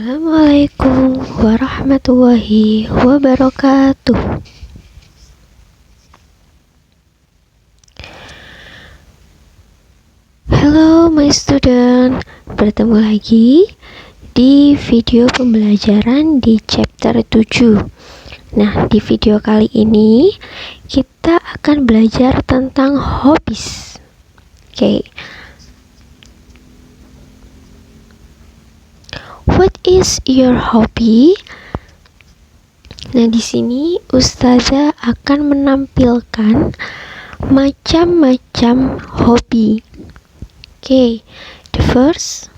Assalamualaikum warahmatullahi wabarakatuh. Hello my student, bertemu lagi di video pembelajaran di chapter 7. Nah, di video kali ini kita akan belajar tentang hobbies. Oke. What is your hobby? Nah, di sini Ustazah akan menampilkan macam-macam hobi. Okay, the first,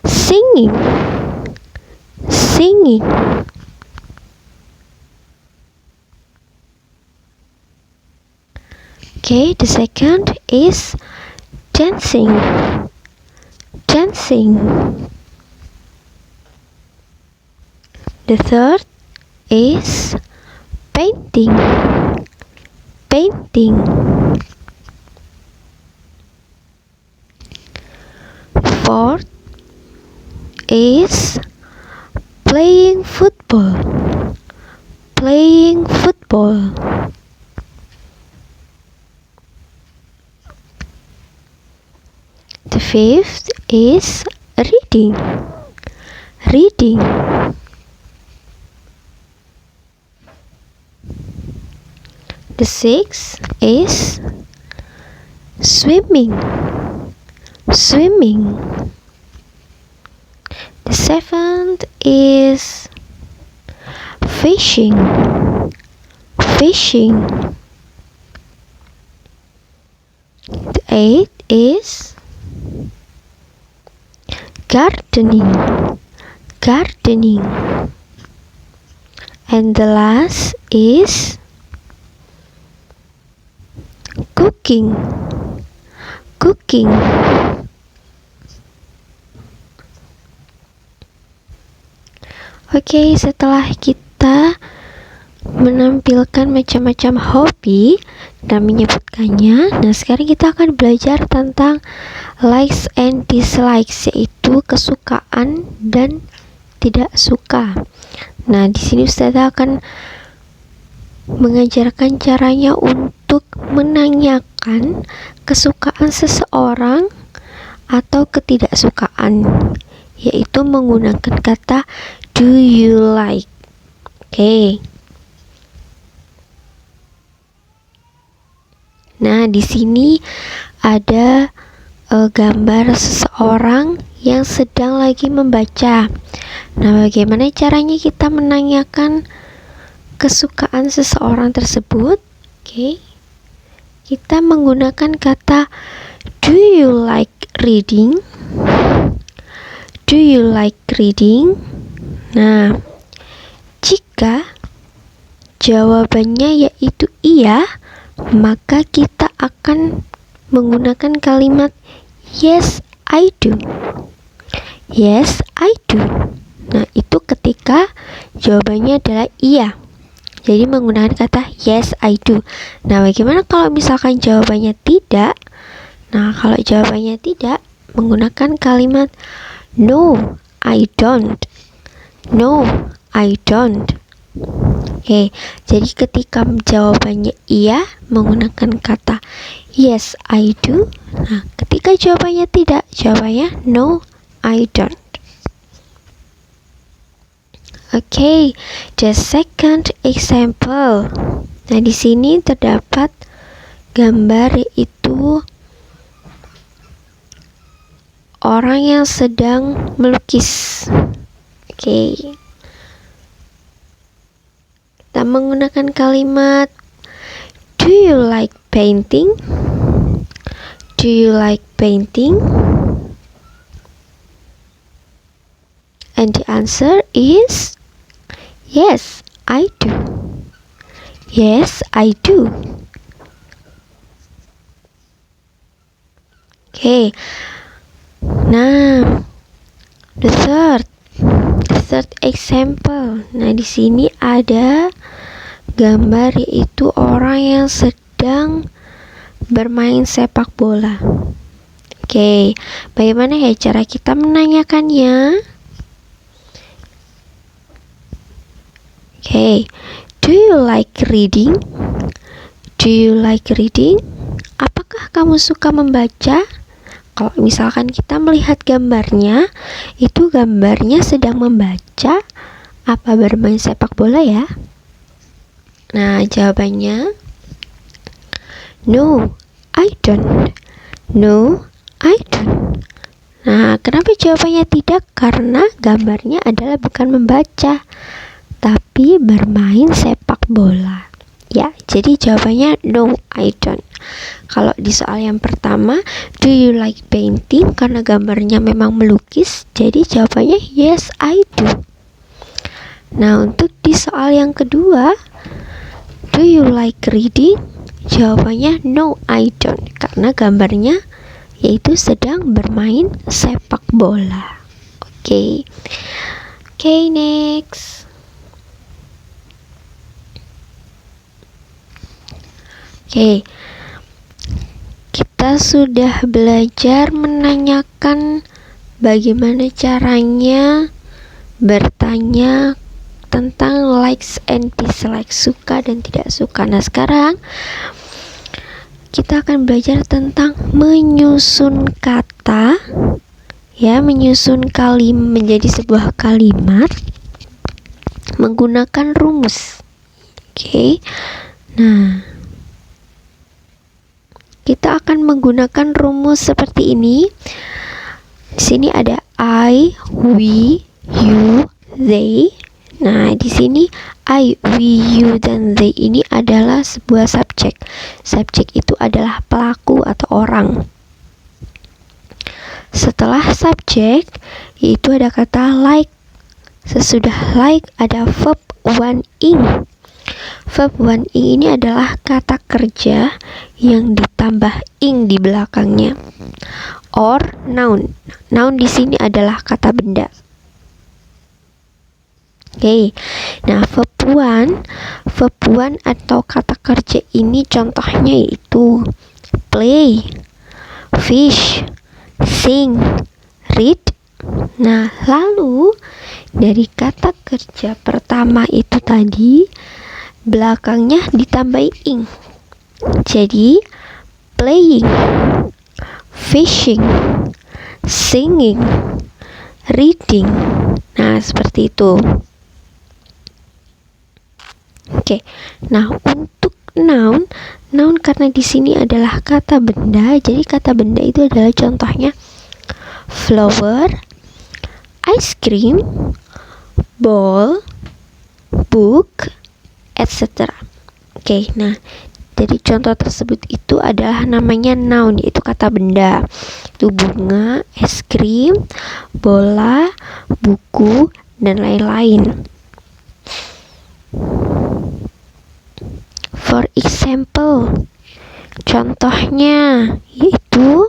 singing. Okay, the second is dancing. The third is painting. Fourth is playing football. The fifth is reading. The sixth is swimming. The seventh is fishing. The eighth is gardening. And the last is cooking. Oke, setelah kita menampilkan macam-macam hobi dan menyebutkannya, nah sekarang kita akan belajar tentang likes and dislikes, yaitu kesukaan dan tidak suka. Nah, di sini Ustazah akan mengajarkan caranya untuk menanyakan kesukaan seseorang atau ketidaksukaan, yaitu menggunakan kata do you like. Oke. Nah, di sini ada gambar seseorang yang sedang lagi membaca. Nah, bagaimana caranya kita menanyakan kesukaan seseorang tersebut? Oke. Kita menggunakan kata do you like reading? Nah, jika jawabannya yaitu iya, maka kita akan menggunakan kalimat yes, I do. Nah, itu ketika jawabannya adalah iya. Jadi menggunakan kata yes, I do. Nah, bagaimana kalau misalkan jawabannya tidak? Nah, kalau jawabannya tidak, menggunakan kalimat no, I don't. Oke, jadi ketika jawabannya iya, menggunakan kata yes, I do. Nah, ketika jawabannya tidak, jawabannya no, I don't. Oke, the second example. Nah, di sini terdapat gambar, yaitu orang yang sedang melukis. Oke. Kita menggunakan kalimat do you like painting? And the answer is yes, I do. Okay. Nah, the third example. Nah, di sini ada gambar, yaitu orang yang sedang bermain sepak bola. Oke, bagaimana ya cara kita menanyakannya? Oke, do you like reading? Do you like reading? Apakah kamu suka membaca? Kalau misalkan kita melihat gambarnya, itu gambarnya sedang membaca apa bermain sepak bola ya? Nah, jawabannya no, I don't. No, I don't. Nah, kenapa jawabannya tidak? Karena gambarnya adalah bukan membaca, tapi bermain sepak bola. Ya, jadi jawabannya no, I don't. Kalau di soal yang pertama, do you like painting? Karena gambarnya memang melukis, jadi jawabannya yes, I do. Nah, untuk di soal yang kedua, do you like reading? Jawabannya no, I don't. Karena gambarnya yaitu sedang bermain sepak bola. Oke, next. Oke, kita sudah belajar menanyakan bagaimana caranya bertanya tentang likes and dislikes, suka dan tidak suka. Nah, sekarang kita akan belajar tentang menyusun kata, ya, menyusun kalimat menjadi sebuah kalimat menggunakan rumus. Oke. Nah, kita akan menggunakan rumus seperti ini. Di sini ada I, we, you, they. Nah, di sini I, we, you, dan they ini adalah sebuah subjek. Subjek itu adalah pelaku atau orang. Setelah subjek, yaitu ada kata like. Sesudah like ada verb one ing. Verb one ing ini adalah kata kerja yang ditambah ing di belakangnya. Or noun. Noun di sini adalah kata benda. Oke, nah verb one atau kata kerja ini contohnya yaitu play, fish, sing, read. Nah, lalu dari kata kerja pertama itu tadi belakangnya ditambahi ing. Jadi playing, fishing, singing, reading. Nah, seperti itu. Oke, nah untuk noun karena di sini adalah kata benda, jadi kata benda itu adalah contohnya flower, ice cream, ball, book, etc. Oke, nah jadi contoh tersebut itu adalah namanya noun, yaitu kata benda. Itu bunga, es krim, bola, buku, dan lain-lain. For example, contohnya yaitu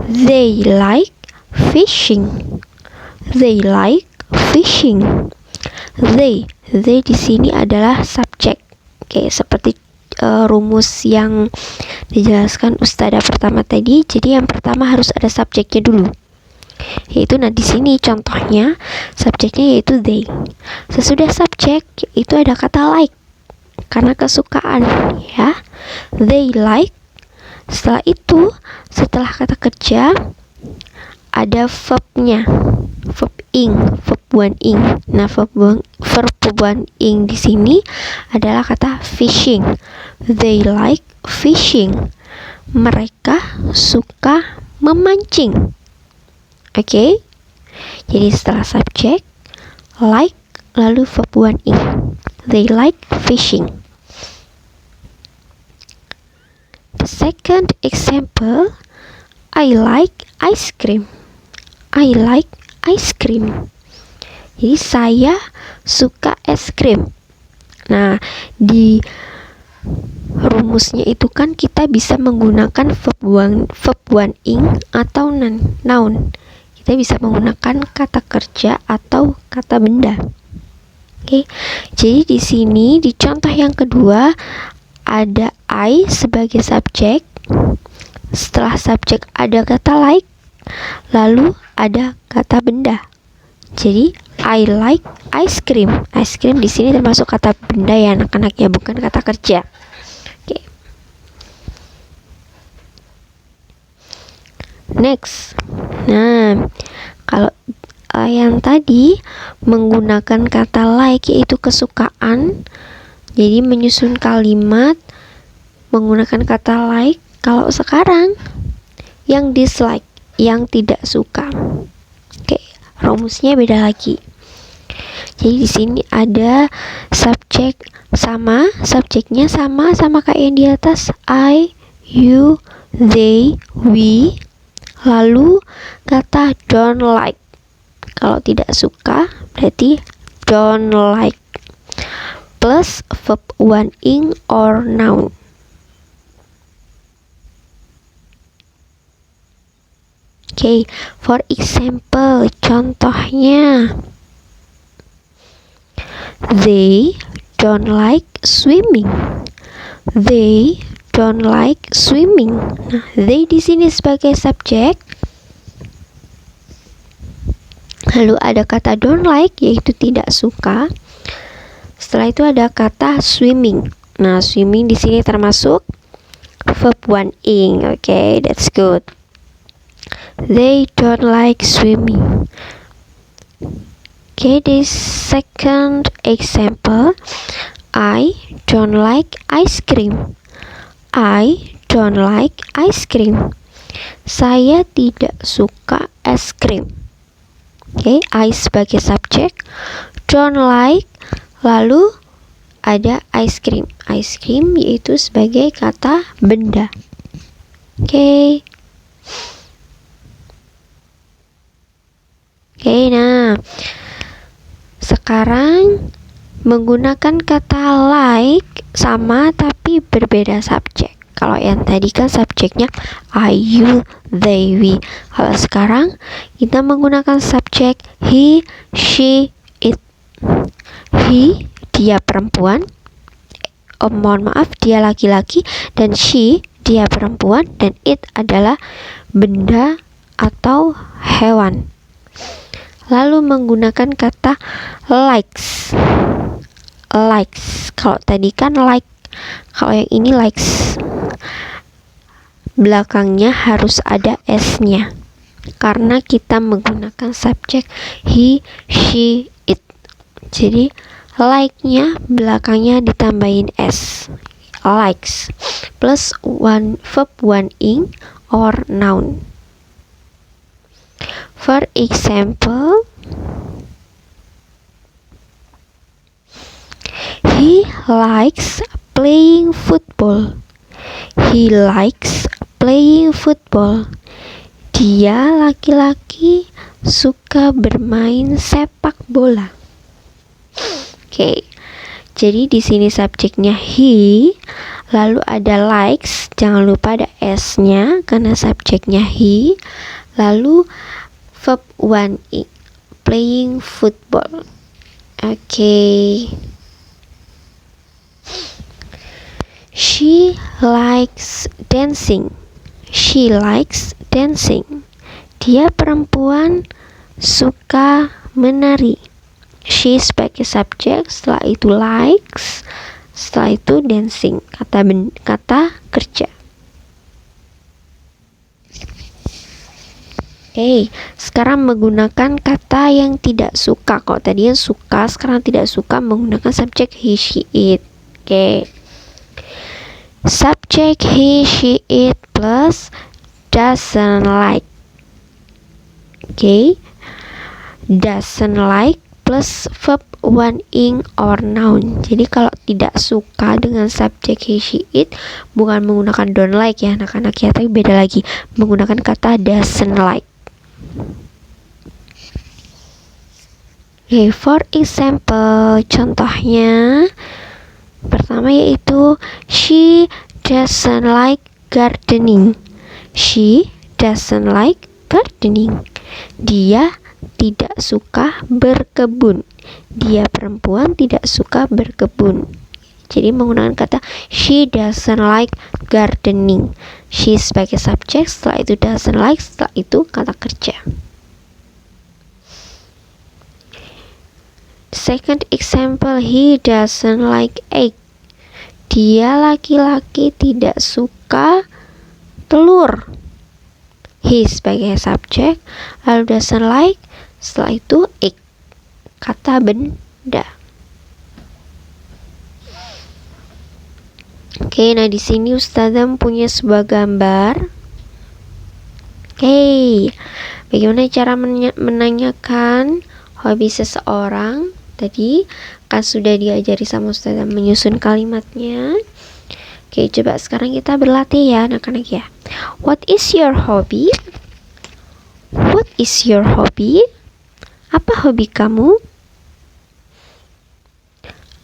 they like fishing. They like fishing. They di sini adalah subjek. Oke, seperti rumus yang dijelaskan Ustadzah pertama tadi. Jadi yang pertama harus ada subjeknya dulu. Yaitu di sini contohnya subjeknya yaitu they. Sesudah subjek itu ada kata like. Karena kesukaan, ya. They like. Setelah itu, setelah kata kerja ada verbnya, verb ing, verb one ing. Nah, verb one ing di sini adalah kata fishing. They like fishing. Mereka suka memancing. Oke. Jadi setelah subjek, like, lalu verb one ing. They like fishing. The second example, I like ice cream. I like ice cream. Jadi saya suka es krim. Nah, di rumusnya itu kan kita bisa menggunakan verb one ing atau noun. Kita bisa menggunakan kata kerja atau kata benda. Oke, jadi di sini di contoh yang kedua ada I sebagai subjek. Setelah subjek ada kata like, lalu ada kata benda. Jadi I like ice cream. Ice cream di sini termasuk kata benda ya anak-anak ya, bukan kata kerja. Oke. Next. Nah, kalau yang tadi menggunakan kata like yaitu kesukaan. Jadi menyusun kalimat menggunakan kata like. Kalau sekarang yang dislike, yang tidak suka. Oke, rumusnya beda lagi. Jadi di sini ada subjek sama, subjeknya sama kayak yang di atas, I, you, they, we. Lalu kata don't like. Kalau tidak suka berarti don't like. Plus verb one ing or noun. Oke, for example, contohnya. They don't like swimming. They don't like swimming. Nah, they di sini sebagai subjek. Lalu ada kata don't like yaitu tidak suka. Setelah itu ada kata swimming. Nah, swimming di sini termasuk verb one ing. Okay, that's good. They don't like swimming. Okay, this second example. I don't like ice cream. I don't like ice cream. Saya tidak suka es krim. Okay, I sebagai subjek, don't like, lalu ada ice cream. Ice cream yaitu sebagai kata benda. Oke. Oke, nah sekarang menggunakan kata like sama tapi berbeda subjek. Kalau yang tadi kan subjeknya I, you, they, we. Kalau sekarang kita menggunakan subjek he, she, it. He, dia perempuan. Mohon maaf, dia laki-laki. Dan she, dia perempuan. Dan it adalah benda atau hewan. Lalu menggunakan kata likes. Likes. Kalau tadi kan like. Kalau yang ini likes. Belakangnya harus ada s-nya. Karena kita menggunakan subjek he, she, it. Jadi like-nya belakangnya ditambahin s. Likes. Plus one verb one ing or noun. For example, he likes playing football. He likes playing football. Dia laki-laki suka bermain sepak bola. Oke. Jadi di sini subjeknya he, lalu ada likes, jangan lupa ada s-nya karena subjeknya he. Lalu verb one ing, playing football. Oke. She likes dancing. She likes dancing. Dia perempuan suka menari. She sebagai subjek, setelah itu likes, setelah itu dancing, kata kerja. Oke, sekarang menggunakan kata yang tidak suka. Kalau tadi yang suka, sekarang tidak suka, menggunakan subjek he, she, it. Oke. Subjek he, she, it plus doesn't like. Oke. Doesn't like plus verb one ing or noun. Jadi kalau tidak suka dengan subjek he, she, it bukan menggunakan don't like ya anak-anak ya, tapi beda lagi, menggunakan kata doesn't like. Okay, for example, contohnya pertama yaitu she doesn't like gardening. She doesn't like gardening. Dia tidak suka berkebun. Dia perempuan tidak suka berkebun. Jadi menggunakan kata she doesn't like gardening. She sebagai subjek, setelah itu doesn't like, setelah itu kata kerja. Second example, he doesn't like egg. Dia laki-laki tidak suka telur. He sebagai subjek, lalu doesn't like, setelah itu egg, kata benda. Oke, nah di sini Ustazah punya sebuah gambar. Oke, bagaimana cara menanyakan hobi seseorang? Tadi kan sudah diajari sama Ustazah menyusun kalimatnya. Oke, coba sekarang kita berlatih ya anak-anak ya. What is your hobby? What is your hobby? Apa hobi kamu?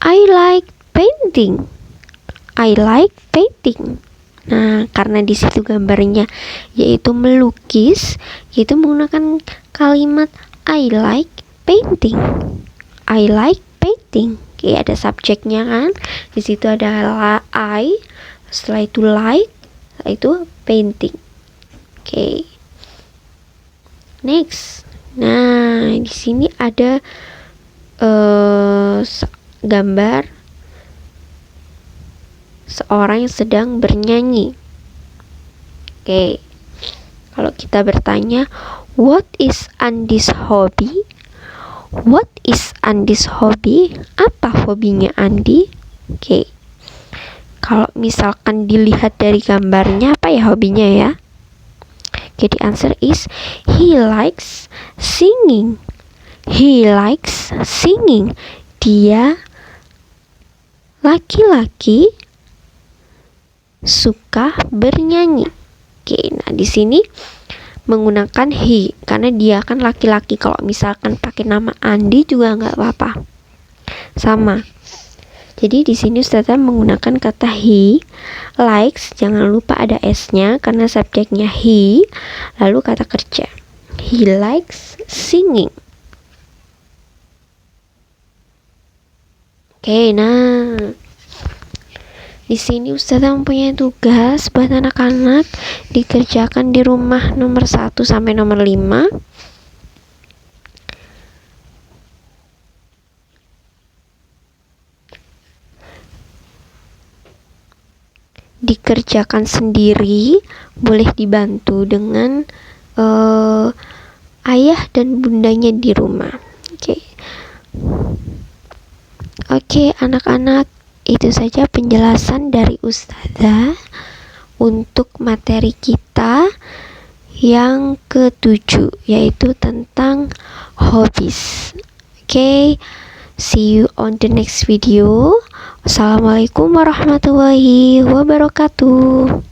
I like painting. I like painting. Nah, karena di situ gambarnya yaitu melukis, yaitu menggunakan kalimat I like painting. I like painting. Oke, ada subjeknya kan? Di situ ada I, setelah itu like, setelah itu painting. Oke. Next. Nah, di sini ada gambar seorang yang sedang bernyanyi. Oke. Kalau kita bertanya, what is Andi's hobby? What is Andi's hobby? Apa hobinya Andi? Oke. Kalau misalkan dilihat dari gambarnya, apa ya hobinya ya? Jadi answer is he likes singing. He likes singing. Dia laki-laki suka bernyanyi. Oke, nah di sini menggunakan he karena dia kan laki-laki. Kalau misalkan pakai nama Andi juga nggak apa-apa, sama. Jadi di sini Ustazah menggunakan kata he likes, jangan lupa ada s-nya karena subjeknya he, lalu kata kerja. He likes singing. Oke, nah di sini Ustazah mempunyai tugas buat anak-anak dikerjakan di rumah nomor 1 sampai nomor 5. Dikerjakan sendiri, boleh dibantu dengan ayah dan bundanya di rumah. Oke, anak-anak, itu saja penjelasan dari Ustazah untuk materi kita yang ke-7, yaitu tentang hobbies. Oke, see you on the next video. Wassalamualaikum warahmatullahi wabarakatuh.